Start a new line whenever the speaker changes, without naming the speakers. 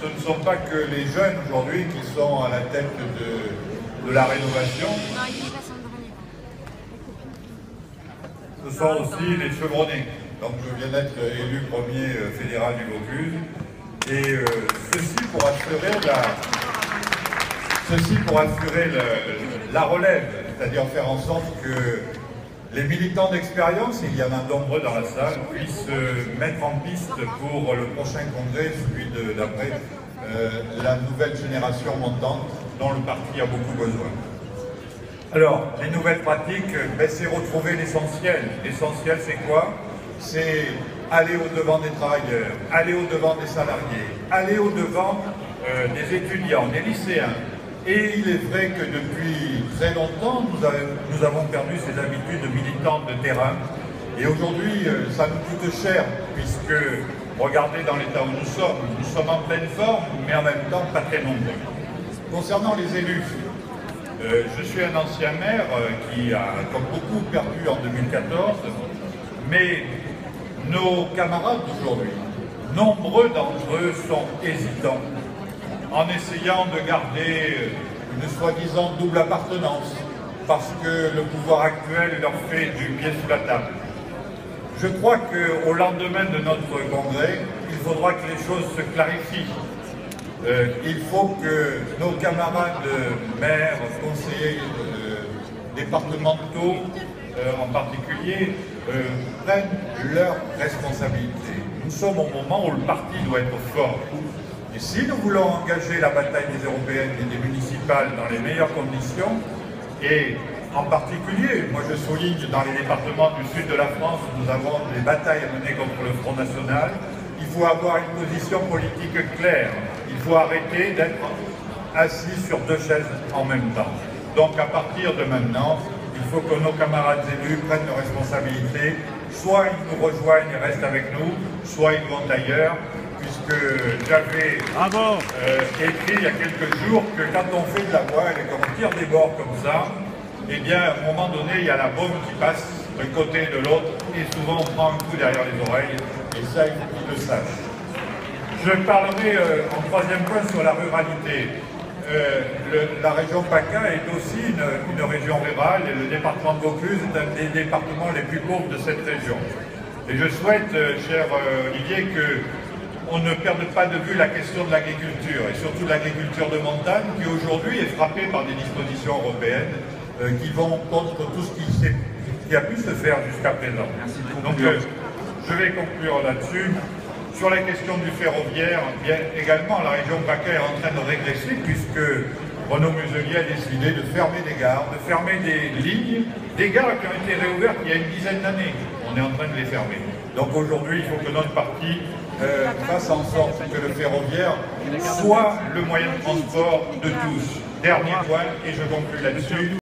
ce ne sont pas que les jeunes aujourd'hui qui sont à la tête de la rénovation. Ce sont aussi les chevronnés. Donc je viens d'être élu premier fédéral du Vaucluse. Et ceci pour assurer la relève, c'est-à-dire faire en sorte que les militants d'expérience, il y en a nombreux dans la salle, puissent mettre en piste pour le prochain congrès, celui d'après, la nouvelle génération montante dont le parti a beaucoup besoin. Alors, les nouvelles pratiques, c'est retrouver l'essentiel. L'essentiel, c'est quoi? C'est aller au-devant des travailleurs, aller au-devant des salariés, aller au-devant des étudiants, des lycéens. Et il est vrai que depuis très longtemps, nous avons perdu ces habitudes militantes de terrain. Et aujourd'hui, ça nous coûte cher, puisque, regardez dans l'état où nous sommes en pleine forme, mais en même temps pas très nombreux. Concernant les élus, je suis un ancien maire qui a, comme beaucoup, perdu en 2014, mais nos camarades d'aujourd'hui, nombreux d'entre eux sont hésitants, en essayant de garder une soi-disant double appartenance, parce que le pouvoir actuel leur fait du pied sous la table. Je crois qu'au lendemain de notre congrès, il faudra que les choses se clarifient. Il faut que nos camarades maires, conseillers départementaux en particulier, prennent leurs responsabilités. Nous sommes au moment où le parti doit être fort. Et si nous voulons engager la bataille des européennes et des municipales dans les meilleures conditions, et en particulier, moi je souligne dans les départements du sud de la France, nous avons des batailles à mener contre le Front National, il faut avoir une position politique claire. Il faut arrêter d'être assis sur deux chaises en même temps. Donc à partir de maintenant, il faut que nos camarades élus prennent leurs responsabilités. Soit ils nous rejoignent et restent avec nous, soit ils vont ailleurs, puisque j'avais écrit il y a quelques jours que quand on fait de la voile et qu'on tire des bords comme ça, eh bien à un moment donné, il y a la bombe qui passe d'un côté et de l'autre, et souvent on prend un coup derrière les oreilles, et ça, il faut qu'ils le sachent. Je parlerai en troisième point sur la ruralité. La région PACA est aussi une région rurale et le département de Vaucluse est un des départements les plus pauvres de cette région. Et je souhaite, cher Olivier, qu'on ne perde pas de vue la question de l'agriculture et surtout de l'agriculture de montagne qui aujourd'hui est frappée par des dispositions européennes qui vont contre tout ce qui a pu se faire jusqu'à présent. Donc je vais conclure là-dessus. Sur la question du ferroviaire, bien également, la région PACA est en train de régresser puisque Renaud Muselier a décidé de fermer des gares, de fermer des lignes, des gares qui ont été réouvertes il y a une dizaine d'années. On est en train de les fermer. Donc aujourd'hui, il faut que notre parti fasse en sorte que le ferroviaire soit le moyen de transport de tous. Dernier point, et je conclue là-dessus.